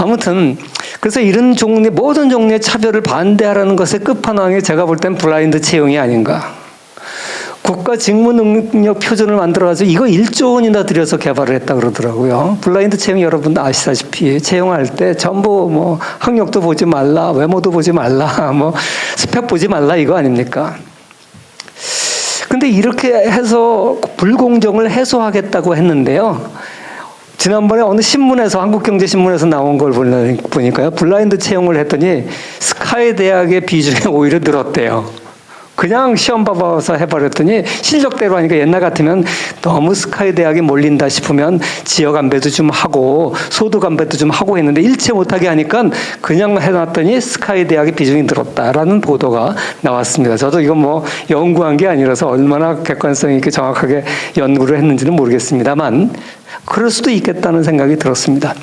아무튼 그래서 이런 종류 모든 종류의 차별을 반대하라는 것의 끝판왕이 제가 볼 땐 블라인드 채용이 아닌가. 국가 직무 능력 표준을 만들어가지고 이거 1조 원이나 들여서 개발을 했다 그러더라고요. 블라인드 채용 여러분 아시다시피 채용할 때 전부 뭐 학력도 보지 말라, 외모도 보지 말라, 뭐 스펙 보지 말라 이거 아닙니까? 근데 이렇게 해서 불공정을 해소하겠다고 했는데요. 지난번에 어느 신문에서 한국경제신문에서 나온 걸 보니까요. 블라인드 채용을 했더니 스카이 대학의 비중이 오히려 늘었대요. 그냥 시험 봐봐서 해버렸더니 실력대로 하니까 옛날 같으면 너무 스카이 대학이 몰린다 싶으면 지역 안배도 좀 하고 소득 안배도 좀 하고 했는데 일체 못하게 하니까 그냥 해놨더니 스카이 대학의 비중이 늘었다라는 보도가 나왔습니다. 저도 이건 뭐 연구한 게 아니라서 얼마나 객관성 있게 정확하게 연구를 했는지는 모르겠습니다만 그럴 수도 있겠다는 생각이 들었습니다.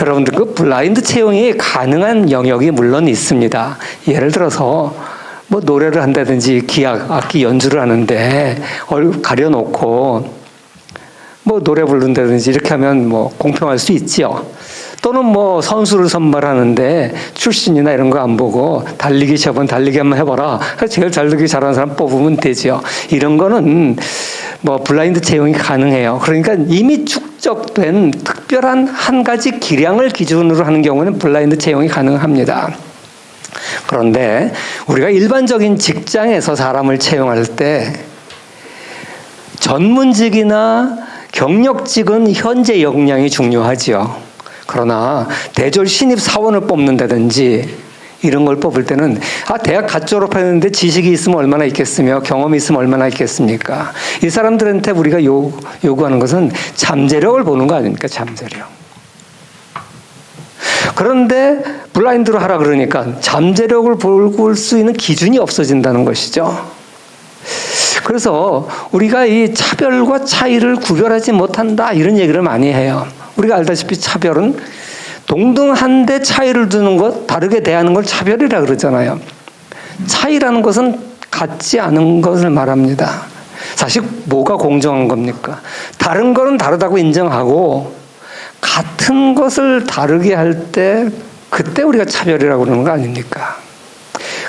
여러분들 그 블라인드 채용이 가능한 영역이 물론 있습니다. 예를 들어서 뭐 노래를 한다든지 기악, 악기 연주를 하는데 가려놓고 뭐 노래 부른다든지 이렇게 하면 뭐 공평할 수 있지요. 또는 뭐 선수를 선발하는데 출신이나 이런 거 안 보고 달리기 시합은 달리기 한번 해봐라. 제일 달리기 잘하는 사람 뽑으면 되지요. 이런 거는 뭐 블라인드 채용이 가능해요. 그러니까 이미 축적된 특별한 한 가지 기량을 기준으로 하는 경우는 블라인드 채용이 가능합니다. 그런데 우리가 일반적인 직장에서 사람을 채용할 때 전문직이나 경력직은 현재 역량이 중요하지요. 그러나 대졸 신입 사원을 뽑는다든지 이런 걸 뽑을 때는 대학 갓 졸업했는데 지식이 있으면 얼마나 있겠으며 경험이 있으면 얼마나 있겠습니까? 이 사람들한테 우리가 요구하는 것은 잠재력을 보는 거 아닙니까? 잠재력. 그런데 블라인드로 하라 그러니까 잠재력을 볼 수 있는 기준이 없어진다는 것이죠. 그래서 우리가 이 차별과 차이를 구별하지 못한다 이런 얘기를 많이 해요. 우리가 알다시피 차별은 동등한데 차이를 두는 것, 다르게 대하는 걸 차별이라 그러잖아요. 차이라는 것은 같지 않은 것을 말합니다. 사실 뭐가 공정한 겁니까? 다른 거는 다르다고 인정하고 같은 것을 다르게 할 때 그때 우리가 차별이라고 그러는 거 아닙니까?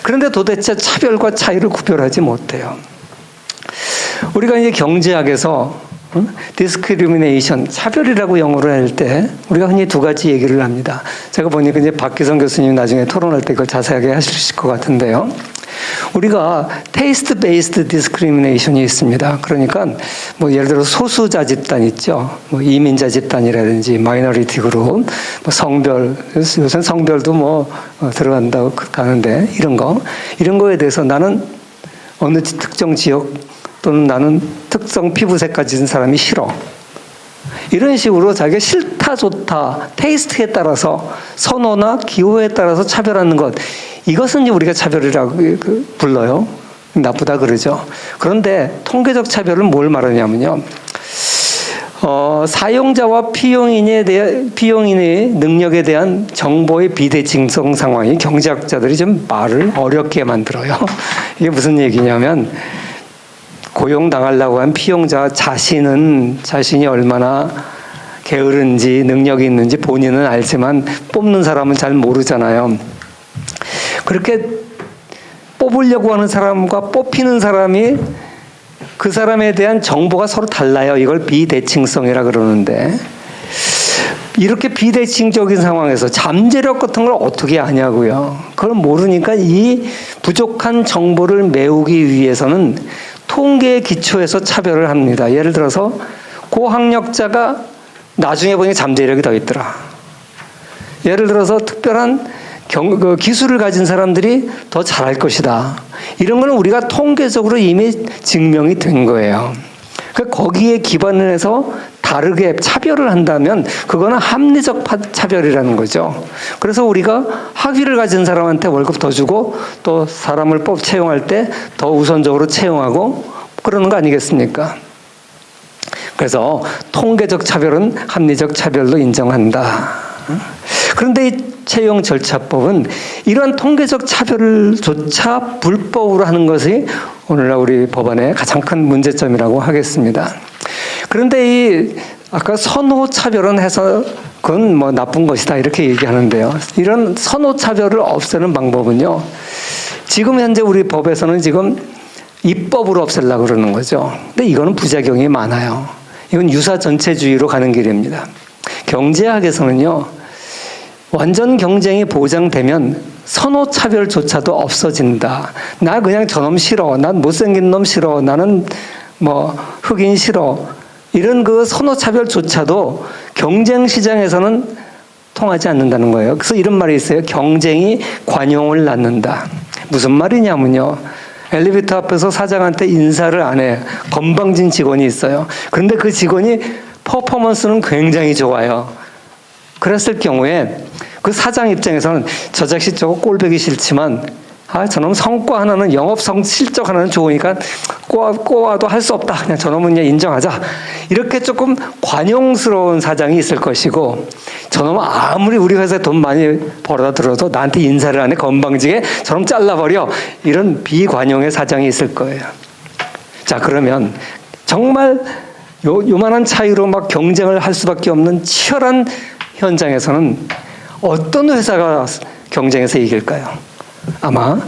그런데 도대체 차별과 차이를 구별하지 못해요. 우리가 이제 경제학에서 discrimination, 차별이라고 영어로 할 때 우리가 흔히 두 가지 얘기를 합니다. 제가 보니까 이제 박기성 교수님 나중에 토론할 때 그걸 자세하게 하실 것 같은데요. 우리가 테이스트 베이스드 디스크리미네이션이 있습니다. 그러니까 뭐 예를 들어 소수자 집단 있죠. 뭐 이민자 집단이라든지 마이너리티 그룹, 뭐 성별, 요새 성별도 뭐 들어간다고 하는데 이런 거에 대해서 나는 어느 특정 지역 또는 나는 특성 피부색 가진 사람이 싫어. 이런 식으로 자기가 싫다 좋다 테이스트에 따라서 선호나 기호에 따라서 차별하는 것, 이것은 이제 우리가 차별이라고 불러요. 나쁘다 그러죠. 그런데 통계적 차별은 뭘 말하냐면요. 사용자와 피용인의 능력에 대한 정보의 비대칭성 상황이 경제학자들이 좀 말을 어렵게 만들어요. 이게 무슨 얘기냐면 고용당하려고 한 피용자 자신이 얼마나 게으른지 능력이 있는지 본인은 알지만 뽑는 사람은 잘 모르잖아요. 그렇게 뽑으려고 하는 사람과 뽑히는 사람이 그 사람에 대한 정보가 서로 달라요. 이걸 비대칭성이라 그러는데 이렇게 비대칭적인 상황에서 잠재력 같은 걸 어떻게 아냐고요. 그걸 모르니까 이 부족한 정보를 메우기 위해서는 통계의 기초에서 차별을 합니다. 예를 들어서 고학력자가 나중에 보니 잠재력이 더 있더라. 예를 들어서 특별한 기술을 가진 사람들이 더 잘할 것이다. 이런 거는 우리가 통계적으로 이미 증명이 된 거예요. 거기에 기반을 해서 다르게 차별을 한다면 그거는 합리적 차별이라는 거죠. 그래서 우리가 학위를 가진 사람한테 월급 더 주고 또 사람을 채용할 때 더 우선적으로 채용하고 그러는 거 아니겠습니까? 그래서 통계적 차별은 합리적 차별로 인정한다. 그런데 이 채용 절차법은 이러한 통계적 차별조차 불법으로 하는 것이 오늘날 우리 법안의 가장 큰 문제점이라고 하겠습니다. 그런데 아까 선호 차별은 해서 그건 뭐 나쁜 것이다 이렇게 얘기하는데요. 이런 선호 차별을 없애는 방법은요. 지금 현재 우리 법에서는 지금 입법으로 없애려고 그러는 거죠. 근데 이거는 부작용이 많아요. 이건 유사 전체주의로 가는 길입니다. 경제학에서는요. 완전 경쟁이 보장되면 선호 차별조차도 없어진다. 나 그냥 저놈 싫어. 난 못생긴 놈 싫어. 나는 뭐 흑인 싫어. 이런 그 선호 차별조차도 경쟁 시장에서는 통하지 않는다는 거예요. 그래서 이런 말이 있어요. 경쟁이 관용을 낳는다. 무슨 말이냐면요. 엘리베이터 앞에서 사장한테 인사를 안 해. 건방진 직원이 있어요. 그런데 그 직원이 퍼포먼스는 굉장히 좋아요. 그랬을 경우에 그 사장 입장에서는 저 자식 저거 꼴보기 싫지만 저놈 성과 하나는 영업성 실적 하나는 좋으니까 꼬아도 할 수 없다. 그냥 저놈은 그냥 인정하자. 이렇게 조금 관용스러운 사장이 있을 것이고 저놈은 아무리 우리 회사에 돈 많이 벌어다 들어도 나한테 인사를 안 해. 건방지게 저놈 잘라버려. 이런 비관용의 사장이 있을 거예요. 자, 그러면 정말 요만한 차이로 막 경쟁을 할 수밖에 없는 치열한 현장에서는 어떤 회사가 경쟁에서 이길까요? 아마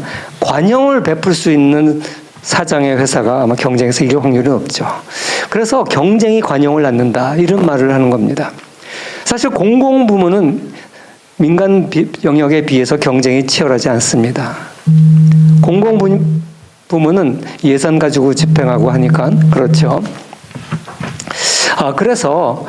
관용을 베풀 수 있는 사장의 회사가 아마 경쟁에서 이길 확률이 높죠. 그래서 경쟁이 관용을 낳는다 이런 말을 하는 겁니다. 사실 공공부문은 민간 영역에 비해서 경쟁이 치열하지 않습니다. 공공부문은 예산 가지고 집행하고 하니까 그렇죠. 그래서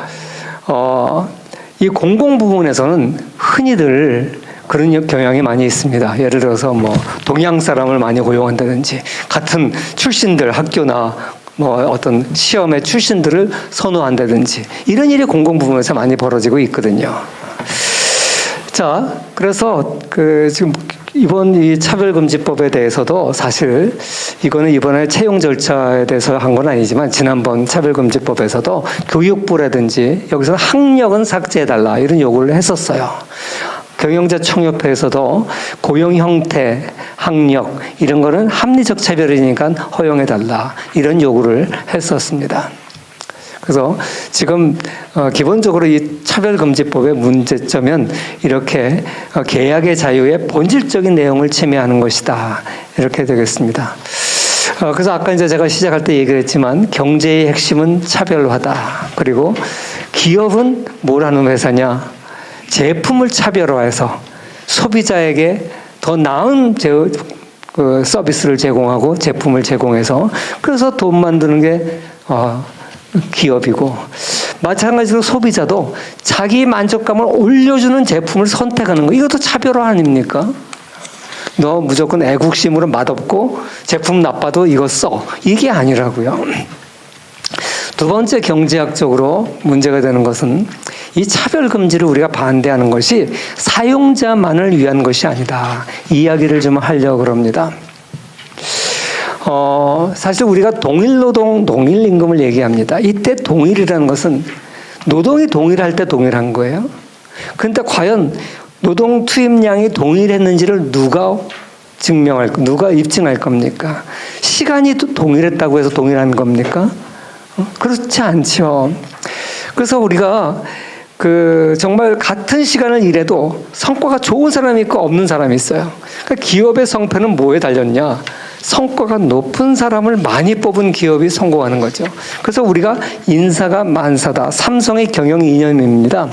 이 공공부문에서는 흔히들 그런 경향이 많이 있습니다. 예를 들어서 뭐 동양 사람을 많이 고용한다든지 같은 출신들 학교나 뭐 어떤 시험의 출신들을 선호한다든지 이런 일이 공공부문에서 많이 벌어지고 있거든요. 자, 그래서 지금 이번 이 차별금지법에 대해서도 사실 이거는 이번에 채용 절차에 대해서 한 건 아니지만 지난번 차별금지법에서도 교육부라든지 여기서 학력은 삭제해달라 이런 요구를 했었어요. 경영자총협회에서도 고용 형태, 학력 이런 거는 합리적 차별이니까 허용해달라 이런 요구를 했었습니다. 그래서 지금 기본적으로 이 차별금지법의 문제점은 이렇게 계약의 자유의 본질적인 내용을 침해하는 것이다 이렇게 되겠습니다. 그래서 아까 이제 제가 시작할 때 얘기를 했지만 경제의 핵심은 차별화다. 그리고 기업은 뭘 하는 회사냐? 제품을 차별화해서 소비자에게 더 나은 서비스를 제공하고 제품을 제공해서 그래서 돈 만드는 게 기업이고 마찬가지로 소비자도 자기 만족감을 올려주는 제품을 선택하는 거 이것도 차별화 아닙니까? 너 무조건 애국심으로 맛없고 제품 나빠도 이거 써 이게 아니라고요. 두 번째 경제학적으로 문제가 되는 것은 이 차별금지를 우리가 반대하는 것이 사용자만을 위한 것이 아니다. 이 이야기를 좀 하려고 합니다. 사실 우리가 동일노동, 동일임금을 얘기합니다. 이때 동일이라는 것은 노동이 동일할 때 동일한 거예요. 그런데 과연 노동 투입량이 동일했는지를 누가 입증할 겁니까? 시간이 동일했다고 해서 동일한 겁니까? 그렇지 않죠. 그래서 우리가 정말 같은 시간을 일해도 성과가 좋은 사람이 있고 없는 사람이 있어요. 그러니까 기업의 성패는 뭐에 달렸냐? 성과가 높은 사람을 많이 뽑은 기업이 성공하는 거죠. 그래서 우리가 인사가 만사다. 삼성의 경영 이념입니다.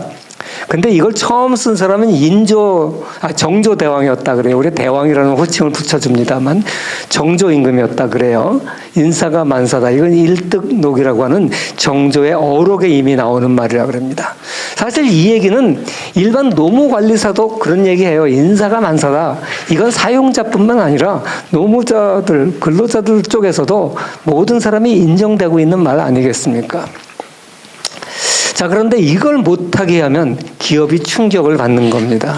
근데 이걸 처음 쓴 사람은 정조대왕이었다 그래요. 우리 대왕이라는 호칭을 붙여줍니다만 정조임금이었다 그래요. 인사가 만사다. 이건 일득록이라고 하는 정조의 어록에 이미 나오는 말이라 그럽니다. 사실 이 얘기는 일반 노무관리사도 그런 얘기해요. 인사가 만사다. 이건 사용자뿐만 아니라 노무자들, 근로자들 쪽에서도 모든 사람이 인정되고 있는 말 아니겠습니까? 자, 그런데 이걸 못하게 하면 기업이 충격을 받는 겁니다.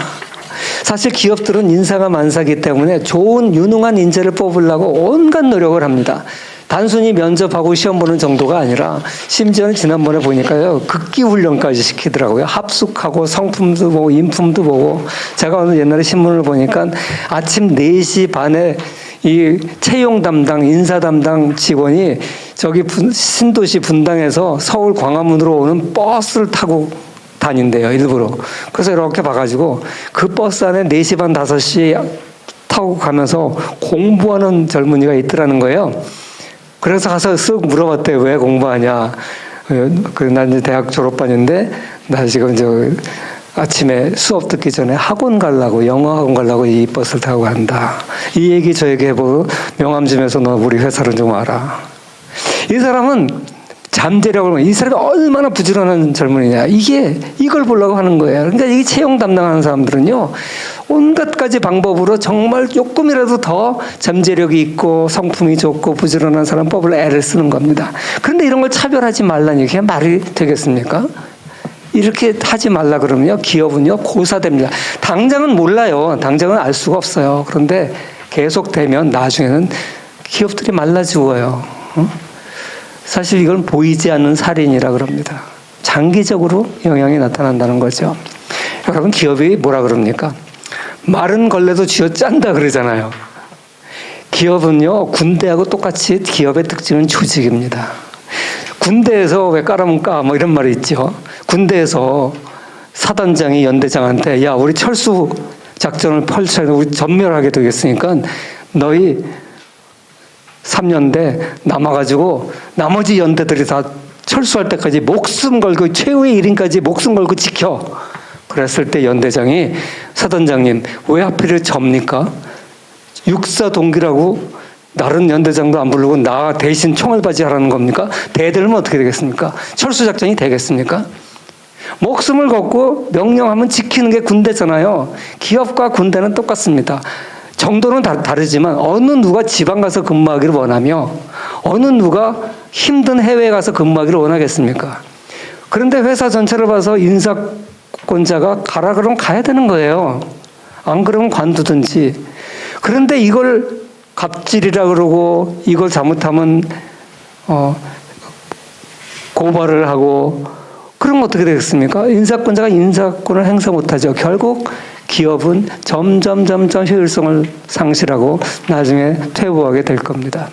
사실 기업들은 인사가 만사기 때문에 좋은 유능한 인재를 뽑으려고 온갖 노력을 합니다. 단순히 면접하고 시험 보는 정도가 아니라 심지어는 지난번에 보니까요. 극기 훈련까지 시키더라고요. 합숙하고 성품도 보고 인품도 보고 제가 오늘 옛날에 신문을 보니까 아침 4시 반에 이 채용 담당, 인사 담당 직원이 저기 신도시 분당에서 서울 광화문으로 오는 버스를 타고 다닌대요, 일부러. 그래서 이렇게 봐가지고 그 버스 안에 4시 반, 5시 타고 가면서 공부하는 젊은이가 있더라는 거예요. 그래서 가서 쓱 물어봤대요. 왜 공부하냐. 난 이제 대학 졸업반인데 나 지금 아침에 수업 듣기 전에 학원 가려고, 영어 학원 가려고 이 버스를 타고 간다. 이 얘기 저에게 해보고 명함주면서 너 우리 회사를 좀 와라. 이 사람은 잠재력을, 이 사람이 얼마나 부지런한 젊은이냐. 이걸 보려고 하는 거예요. 그러니까 이 채용 담당하는 사람들은요, 온갖 가지 방법으로 정말 조금이라도 더 잠재력이 있고 성품이 좋고 부지런한 사람 뽑을 애를 쓰는 겁니다. 그런데 이런 걸 차별하지 말라니 그게 말이 되겠습니까? 이렇게 하지 말라 그러면요, 기업은요, 고사됩니다. 당장은 몰라요. 당장은 알 수가 없어요. 그런데 계속되면 나중에는 기업들이 말라 죽어요. 사실 이건 보이지 않는 살인이라 그럽니다. 장기적으로 영향이 나타난다는 거죠. 여러분, 기업이 뭐라 그럽니까? 마른 걸레도 쥐어 짠다 그러잖아요. 기업은요, 군대하고 똑같이 기업의 특징은 조직입니다. 군대에서 왜 까라면 까, 뭐 이런 말이 있죠. 군대에서 사단장이 연대장한테, 야, 우리 철수 작전을 펼쳐야 돼. 우리 전멸하게 되겠으니까 너희 3년대 남아가지고 나머지 연대들이 다 철수할 때까지 목숨 걸고 최후의 1인까지 목숨 걸고 지켜. 그랬을 때 연대장이, 사단장님 왜 하필 접니까? 육사 동기라고 다른 연대장도 안 부르고 나 대신 총알 바지하라는 겁니까? 대들면 어떻게 되겠습니까? 철수 작전이 되겠습니까? 목숨을 걸고 명령하면 지키는 게 군대잖아요. 기업과 군대는 똑같습니다. 정도는 다르지만 어느 누가 지방 가서 근무하기를 원하며 어느 누가 힘든 해외에 가서 근무하기를 원하겠습니까? 그런데 회사 전체를 봐서 인사권자가 가라 그러면 가야 되는 거예요. 안 그러면 관두든지. 그런데 이걸 갑질이라 그러고 이걸 잘못하면 고발을 하고 그러면 어떻게 되겠습니까? 인사권자가 인사권을 행사 못하죠. 결국 기업은 점점 효율성을 상실하고 나중에 퇴보하게 될 겁니다.